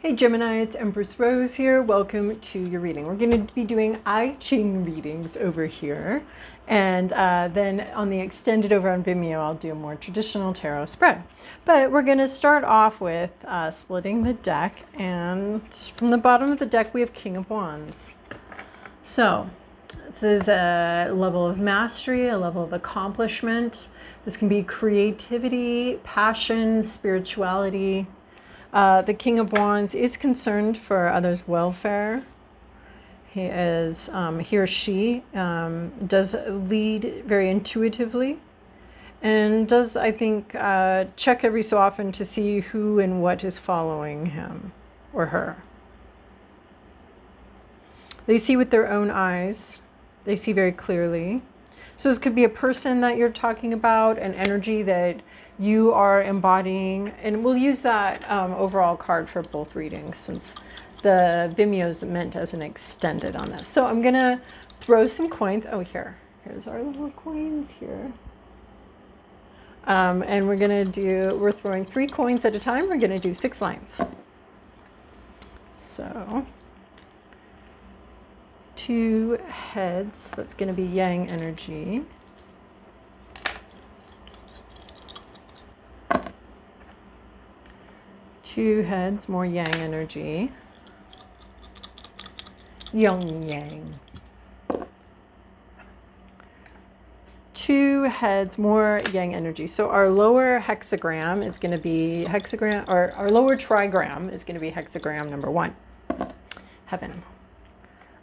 Hey Gemini, it's Empress Rose here. Welcome to your reading. We're going to be doing I-ching readings over here. And then on the extended over on Vimeo, I'll do a more traditional tarot spread. But we're going to start off with splitting the deck. And from the bottom of the deck, we have King of Wands. So this is a level of mastery, a level of accomplishment. This can be creativity, passion, spirituality. The King of Wands is concerned for others' welfare. He or she does lead very intuitively and does, I think, check every so often to see who and what is following him or her. They see with their own eyes. They see very clearly. So this could be a person that you're talking about, an energy that you are embodying, and we'll use that overall card for both readings since the Vimeo is meant as an extended on this. So I'm gonna throw some coins. Oh, here's our little coins here. And we're throwing 3 coins at a time. We're gonna do 6 lines. So 2 heads, that's gonna be yang energy. 2 heads, more yang energy. Yang. 2 heads, more yang energy. So our lower hexagram is going to be our lower trigram is going to be hexagram number 1. Heaven.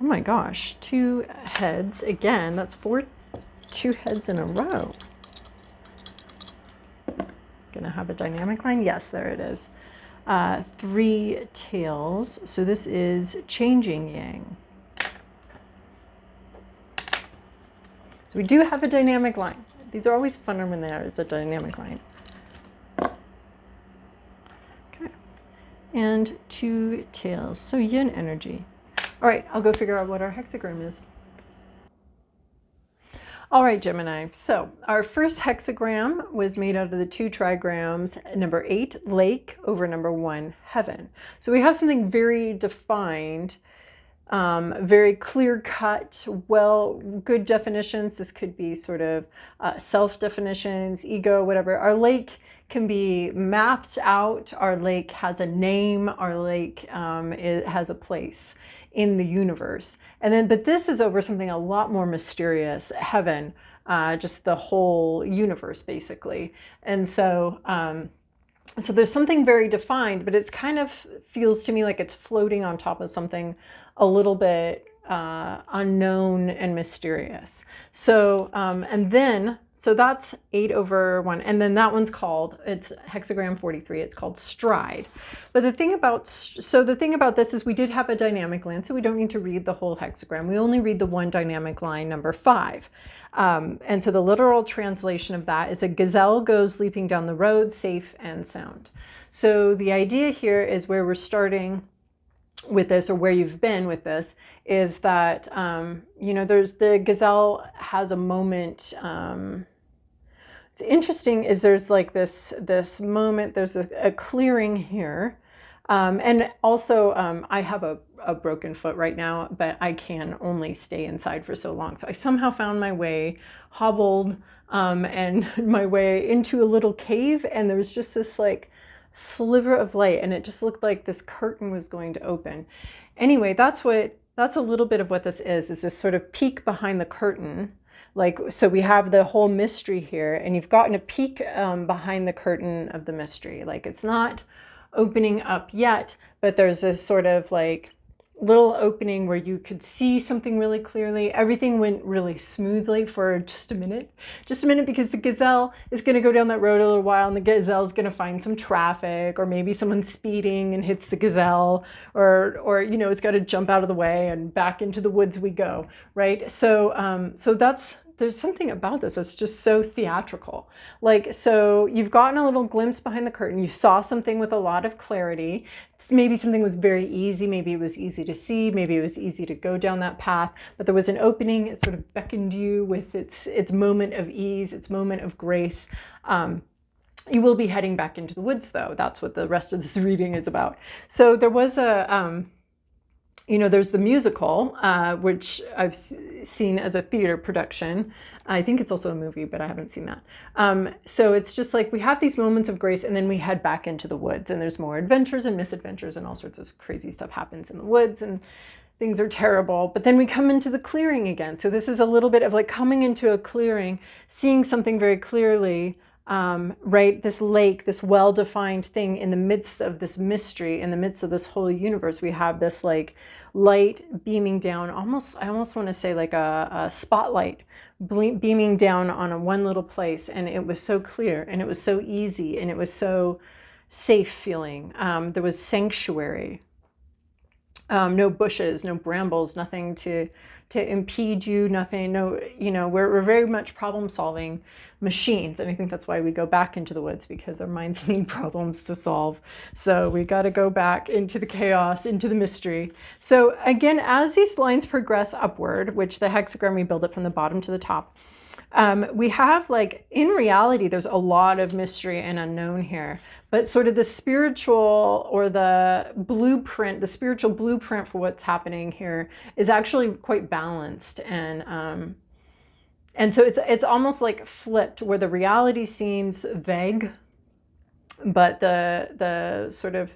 Oh my gosh, 2 heads again. That's 2 heads in a row. Gonna have a dynamic line. Yes, there it is. 3 tails. So this is changing yang. So we do have a dynamic line. These are always funner when there is a dynamic line. Okay. And 2 tails. So yin energy. All right, I'll go figure out what our hexagram is. All right, Gemini. So our first hexagram was made out of the 2 trigrams, number 8, lake, over number 1, heaven. So we have something very defined, very clear-cut, good definitions. This could be sort of self-definitions, ego, whatever. Our lake can be mapped out. Our lake has a name. Our lake it has a place in the universe. But this is over something a lot more mysterious, heaven, just the whole universe basically. And so so there's something very defined, but it's kind of feels to me like it's floating on top of something a little bit unknown and mysterious. So so that's 8 over 1. And then that one's it's hexagram 43. It's called stride. But the thing about this is we did have a dynamic line, so we don't need to read the whole hexagram. We only read the one dynamic line, number 5. And so the literal translation of that is a gazelle goes leaping down the road, safe and sound. So the idea here is where we're starting with this, or where you've been with this, is that there's the gazelle has a moment. It's interesting is there's like this moment, there's a clearing here, and also I have a broken foot right now, but I can only stay inside for so long. So I somehow found my way, hobbled, and my way into a little cave, and there was just this like sliver of light, and it just looked like this curtain was going to open. Anyway, that's a little bit of what this is this sort of peek behind the curtain. So we have the whole mystery here, and you've gotten a peek behind the curtain of the mystery. Like it's not opening up yet, but there's this sort of like little opening where you could see something really clearly. Everything went really smoothly for just a minute because the gazelle is going to go down that road a little while, and the gazelle is going to find some traffic, or maybe someone speeding and hits the gazelle, or it's got to jump out of the way, and back into the woods we go, right? So there's something about this that's just so theatrical. So you've gotten a little glimpse behind the curtain. You saw something with a lot of clarity. Maybe something was very easy. Maybe it was easy to see. Maybe it was easy to go down that path. But there was an opening. It sort of beckoned you with its moment of ease, its moment of grace. You will be heading back into the woods, though. That's what the rest of this reading is about. So there was a, there's the musical, which I've seen as a theater production. I think it's also a movie, but I haven't seen that. So it's just like we have these moments of grace, and then we head back into the woods, and there's more adventures and misadventures, and all sorts of crazy stuff happens in the woods, and things are terrible. But then we come into the clearing again. So this is a little bit of like coming into a clearing, seeing something very clearly. Right, this lake, this well-defined thing in the midst of this mystery, in the midst of this whole universe, we have this like light beaming down, I almost want to say like a spotlight beaming down on one little place. And it was so clear, and it was so easy, and it was so safe feeling. There was sanctuary, no bushes, no brambles, nothing to impede you, nothing, no, we're very much problem solving machines. And I think that's why we go back into the woods, because our minds need problems to solve. So we got to go back into the chaos, into the mystery. So again, as these lines progress upward, which the hexagram, we build it from the bottom to the top, we have like, in reality, there's a lot of mystery and unknown here, but sort of the spiritual or the blueprint, the spiritual blueprint for what's happening here is actually quite balanced. And so it's almost like flipped, where the reality seems vague, but the sort of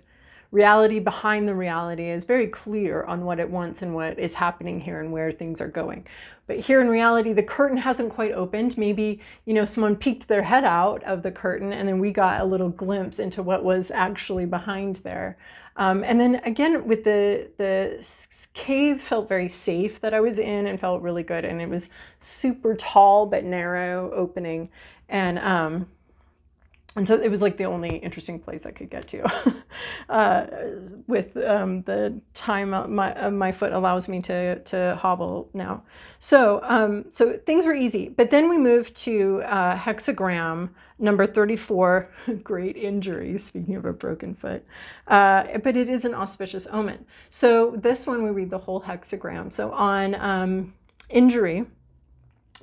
reality behind the reality is very clear on what it wants and what is happening here and where things are going. But here in reality, the curtain hasn't quite opened. Maybe, someone peeked their head out of the curtain, and then we got a little glimpse into what was actually behind there. And then again, with the cave felt very safe that I was in, and felt really good. And it was super tall but narrow opening. And so it was like the only interesting place I could get to with the time my foot allows me to hobble now. So things were easy. But then we moved to hexagram number 34, great injury, speaking of a broken foot. But it is an auspicious omen. So this one, we read the whole hexagram. So on injury,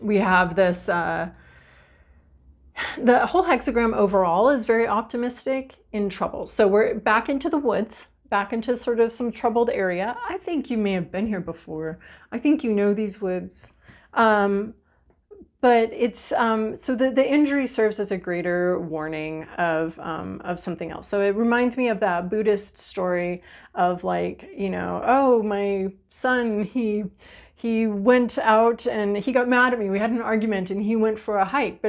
we have this... The whole hexagram overall is very optimistic in trouble. So we're back into the woods, back into sort of some troubled area. I think you may have been here before. I think you know these woods. But it's, so the injury serves as a greater warning of something else. So it reminds me of that Buddhist story of like, oh, my son, he went out and he got mad at me. We had an argument and he went for a hike,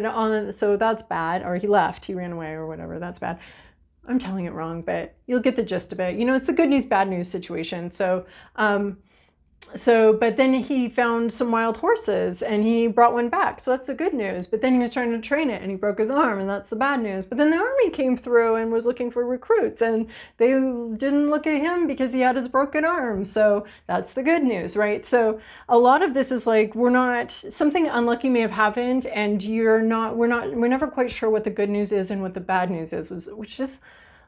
so that's bad. Or he left, he ran away or whatever, that's bad. I'm telling it wrong, but you'll get the gist of it. It's the good news, bad news situation. But then he found some wild horses and he brought one back. So that's the good news. But then he was trying to train it and he broke his arm, and that's the bad news. But then the army came through and was looking for recruits, and they didn't look at him because he had his broken arm. So that's the good news, right? So a lot of this is like, something unlucky may have happened, and we're never quite sure what the good news is and what the bad news is, which is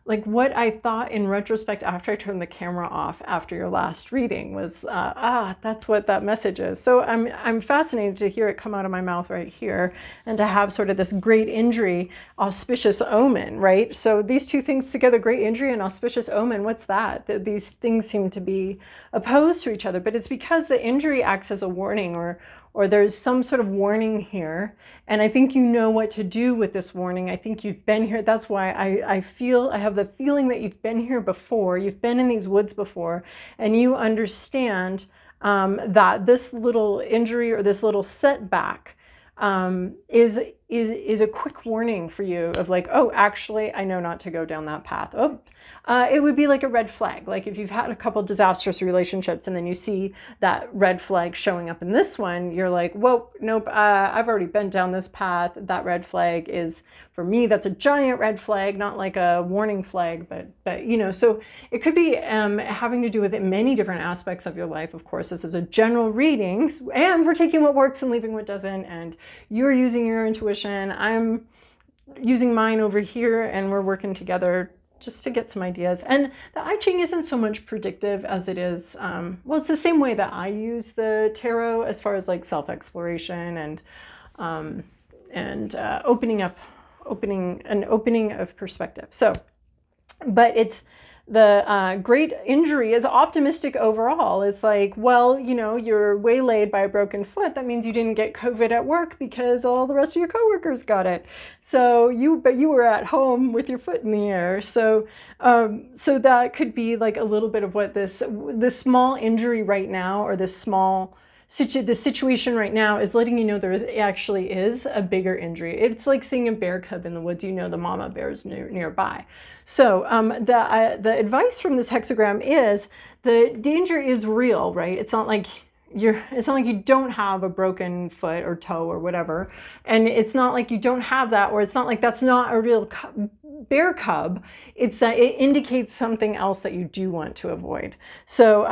like what I thought in retrospect after I turned the camera off after your last reading was, that's what that message is. So I'm fascinated to hear it come out of my mouth right here, and to have sort of this great injury, auspicious omen, right? So these two things together, great injury and auspicious omen, what's that? These things seem to be opposed to each other, but it's because the injury acts as a warning, or there's some sort of warning here. And I think you know what to do with this warning. I think you've been here. That's why I have the feeling that you've been here before. You've been in these woods before, and you understand that this little injury or this little setback is a quick warning for you of like, oh, actually, I know not to go down that path. It would be like a red flag. Like if you've had a couple disastrous relationships and then you see that red flag showing up in this one, you're like, whoa, nope, I've already been down this path. That red flag is, for me, that's a giant red flag, not like a warning flag, but so it could be having to do with many different aspects of your life. Of course, this is a general reading, and we're taking what works and leaving what doesn't, and you're using your intuition. I'm using mine over here, and we're working together just to get some ideas. And the I-ching isn't so much predictive as it is, it's the same way that I use the tarot as far as like self-exploration and opening up an opening of perspective. So, but it's the great injury is optimistic overall. It's like, well, you know, you're waylaid by a broken foot. That means you didn't get COVID at work because all the rest of your coworkers got it. So but you were at home with your foot in the air. So, so that could be like a little bit of what this small injury right now, or this small the situation right now is letting you know there actually is a bigger injury. It's like seeing a bear cub in the woods. You know the mama bear's nearby. So the advice from this hexagram is the danger is real, right? It's not like you don't have a broken foot or toe or whatever, and it's not like you don't have that, or it's not like that's not a real bear cub. It's that it indicates something else that you do want to avoid. So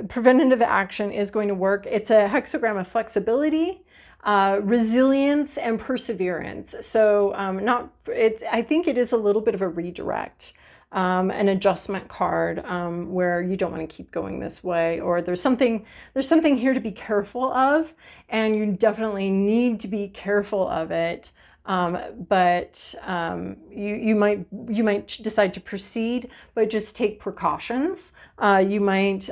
preventative action is going to work. It's a hexagram of flexibility, resilience, and perseverance. So I think it is a little bit of a redirect, an adjustment card, where you don't want to keep going this way, or there's something here to be careful of, and you definitely need to be careful of it. But you might decide to proceed, but just take precautions. You might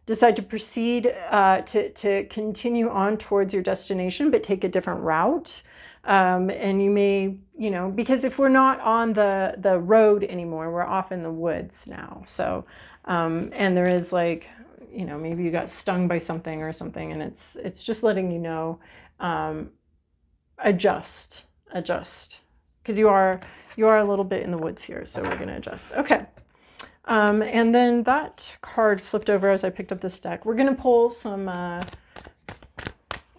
decide to proceed to continue on towards your destination, but take a different route. And you may, you know, because if we're not on the road anymore, we're off in the woods now. So, and there is like, you know, maybe you got stung by something or something, and it's just letting you know, adjust, because you are a little bit in the woods here. So we're going to adjust. Okay. And then that card flipped over as I picked up this deck. We're going to pull some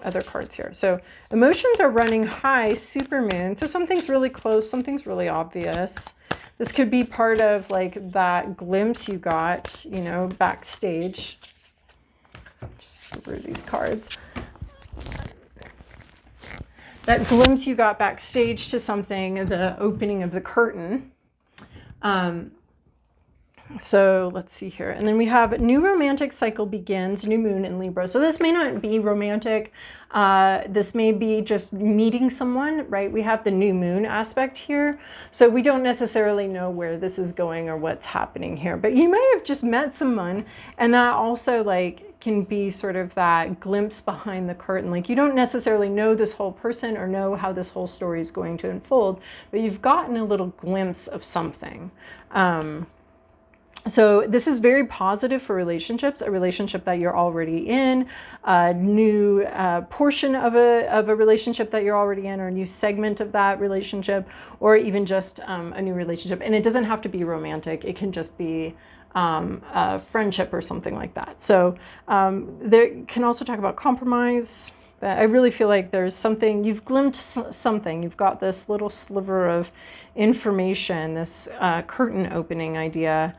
other cards here. So emotions are running high, supermoon. So something's really close, something's really obvious. This could be part of like that glimpse you got, you know, backstage. Just through these cards. That glimpse you got backstage to something, the opening of the curtain. So let's see here. And then we have new romantic cycle begins, new moon in Libra. So this may not be romantic. This may be just meeting someone, right? We have the new moon aspect here. So we don't necessarily know where this is going or what's happening here. But you may have just met someone, and that also like can be sort of that glimpse behind the curtain. Like you don't necessarily know this whole person or know how this whole story is going to unfold, but you've gotten a little glimpse of something. So this is very positive for relationships, a relationship that you're already in, a new portion of a relationship that you're already in, or a new segment of that relationship, or even just a new relationship. And it doesn't have to be romantic. It can just be a friendship or something like that. So there can also talk about compromise. But I really feel like there's something, you've glimpsed something. You've got this little sliver of information, this curtain opening idea.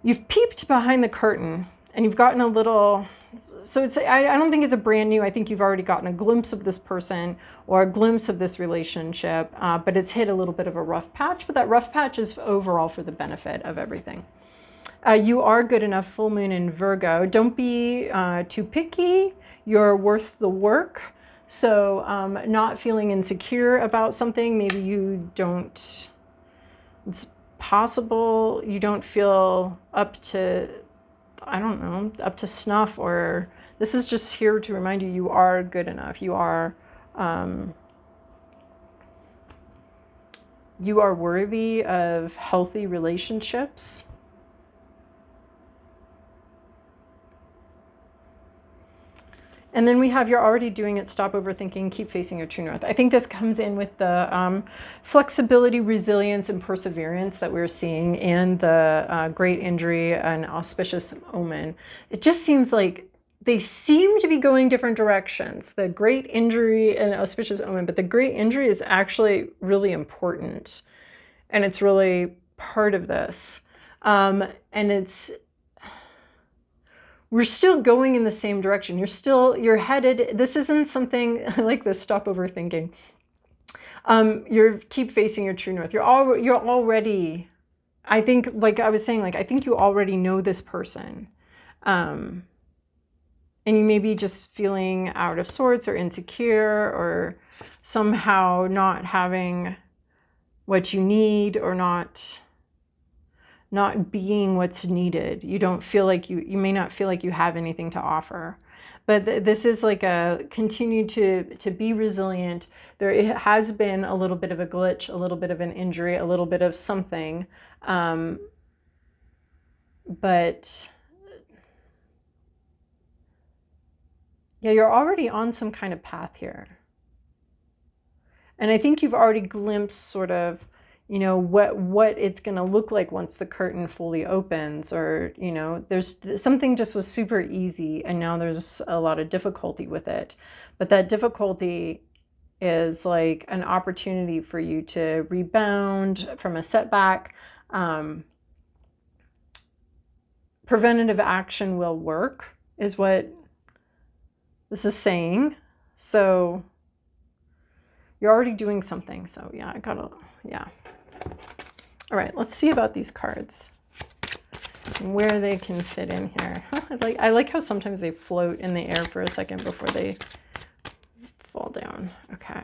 You've peeped behind the curtain and you've gotten a little, so I don't think it's a brand new, I think you've already gotten a glimpse of this person or a glimpse of this relationship, but it's hit a little bit of a rough patch, but that rough patch is overall for the benefit of everything. You are good enough, full moon in Virgo. Don't be too picky. You're worth the work. So not feeling insecure about something, maybe you don't, it's possible you don't feel up to, I don't know, up to snuff, or this is just here to remind you, you are good enough. You are worthy of healthy relationships. And then we have you're already doing it, stop overthinking, keep facing your true north. I think this comes in with the flexibility, resilience, and perseverance that we're seeing in the great injury and auspicious omen. It just seems like they seem to be going different directions, the great injury and auspicious omen, but the great injury is actually really important. And it's really part of this. And we're still going in the same direction. You're headed, this isn't something, I like this, stop overthinking. Keep facing your true north. You're already, I think, like I was saying, like, I think you already know this person. And you may be just feeling out of sorts or insecure or somehow not having what you need or not being what's needed. You don't feel like you may not feel like you have anything to offer. But this is like a continue to be resilient. There has been a little bit of a glitch, a little bit of an injury, a little bit of something. But yeah, you're already on some kind of path here. And I think you've already glimpsed sort of, you know, what it's going to look like once the curtain fully opens, or, you know, there's something just was super easy and now there's a lot of difficulty with it. But that difficulty is like an opportunity for you to rebound from a setback. Preventative action will work, is what this is saying. So you're already doing something. So yeah, yeah. All right, let's see about these cards, where they can fit in here. I like how sometimes they float in the air for a second before they fall down. Okay.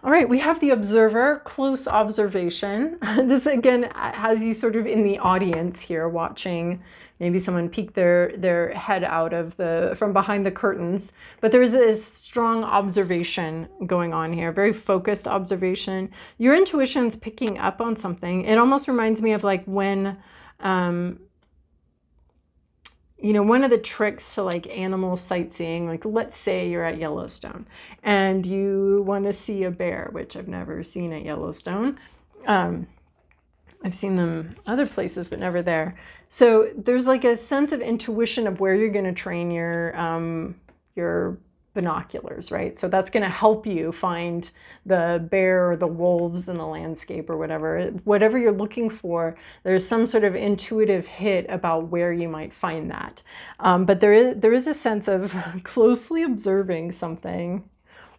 All right, we have the observer, close observation. This again has you sort of in the audience here watching. Maybe someone peeked their head out of from behind the curtains, but there is a strong observation going on here, very focused observation. Your intuition's picking up on something. It almost reminds me of like when, you know, one of the tricks to like animal sightseeing, like let's say you're at Yellowstone and you want to see a bear, which I've never seen at Yellowstone. I've seen them other places, but never there. So there's like a sense of intuition of where you're going to train your binoculars, right? So that's going to help you find the bear or the wolves in the landscape or whatever you're looking for. There's some sort of intuitive hit about where you might find that. But there is a sense of closely observing something,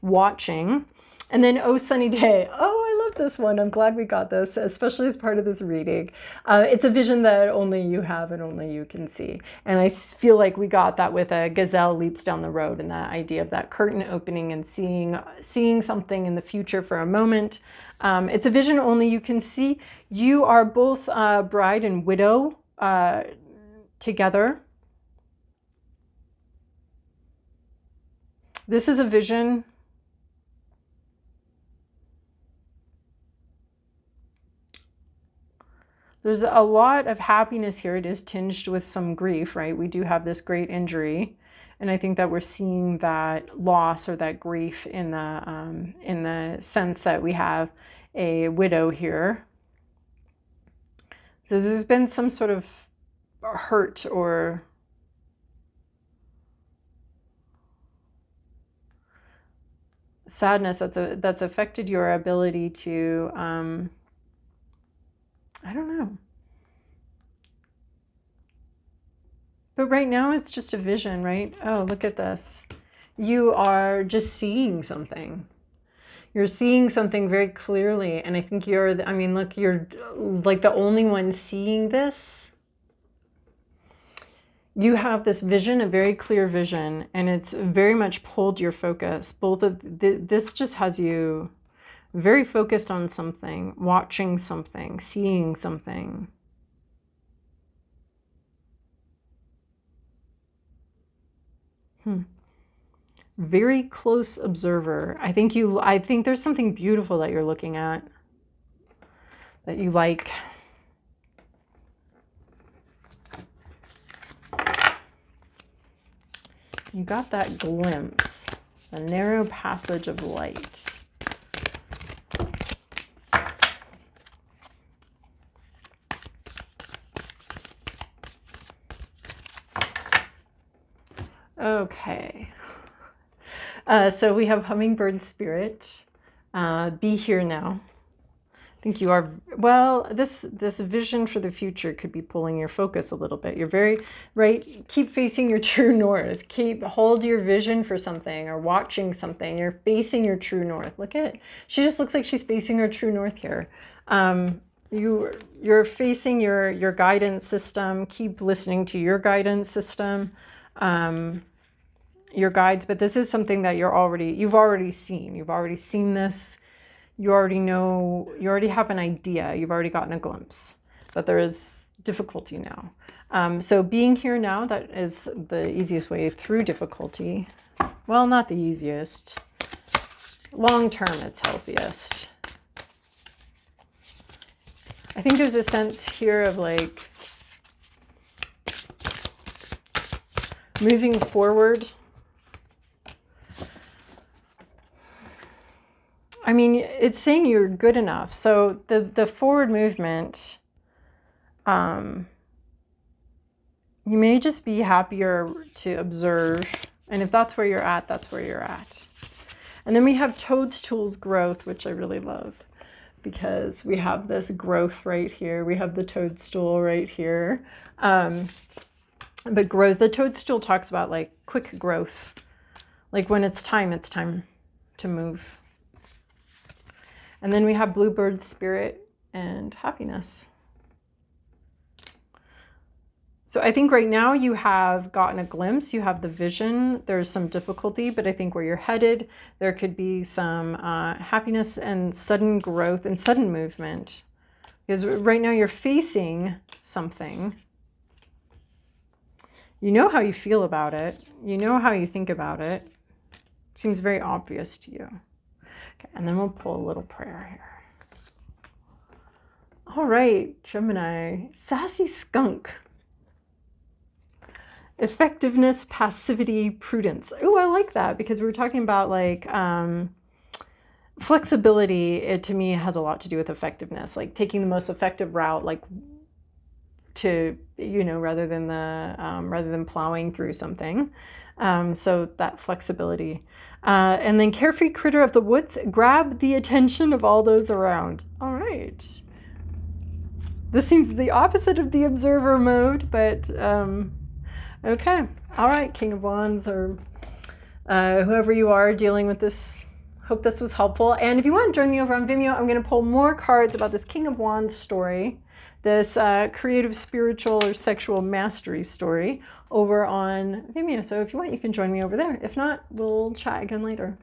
watching. And then, oh, sunny day. Oh, I love this one. I'm glad we got this, especially as part of this reading. It's a vision that only you have and only you can see. And I feel like we got that with a gazelle leaps down the road, and that idea of that curtain opening and seeing something in the future for a moment. It's a vision only you can see. You are both bride and widow together. This is a vision. There's a lot of happiness here. It is tinged with some grief, right? We do have this great injury. And I think that we're seeing that loss or that grief in the sense that we have a widow here. So there's been some sort of hurt or sadness that's affected your ability to I don't know. But right now it's just a vision, right? Oh, look at this. You are just seeing something. You're seeing something very clearly. And I think look, you're like the only one seeing this. You have this vision, a very clear vision, and it's very much pulled your focus. This just has you very focused on something, watching something, seeing something. Very close observer. I think there's something beautiful that you're looking at, that you like. You got that glimpse, a narrow passage of light. Okay, so we have Hummingbird Spirit. Be here now. I think you are, well, this vision for the future could be pulling your focus a little bit. You're very, right, keep facing your true north. Hold your vision for something or watching something. You're facing your true north. Look at it. She just looks like she's facing her true north here. You're facing your guidance system. Keep listening to your guidance system, your guides. But this is something that you've already seen. You've already seen this. You already know. You already have an idea. You've already gotten a glimpse. But there is difficulty now. So being here now, that is the easiest way through difficulty. Well, not the easiest. Long term, it's healthiest. I think there's a sense here of like moving forward. I mean, it's saying you're good enough. So the forward movement, you may just be happier to observe. And if that's where you're at, that's where you're at. And then we have toadstools growth, which I really love, because we have this growth right here. We have the toadstool right here. But growth, the toadstool talks about like quick growth. Like when it's time to move. And then we have Bluebird Spirit and happiness. So I think right now you have gotten a glimpse, you have the vision, there's some difficulty, but I think where you're headed, there could be some happiness and sudden growth and sudden movement. Because right now you're facing something. You know how you feel about it. You know how you think about it. It seems very obvious to you. Okay, and then we'll pull a little prayer here. All right, Gemini, sassy skunk. Effectiveness, passivity, prudence. Oh, I like that, because we were talking about like flexibility. It to me has a lot to do with effectiveness, like taking the most effective route, like to, you know, rather than plowing through something. So that flexibility. And then carefree critter of the woods, grab the attention of all those around. All right. This seems the opposite of the observer mode, but okay. All right, King of Wands, or whoever you are dealing with this. Hope this was helpful. And if you want to join me over on Vimeo, I'm going to pull more cards about this King of Wands story, this creative, spiritual, or sexual mastery story over on Vimeo. So if you want, you can join me over there. If not, we'll chat again later.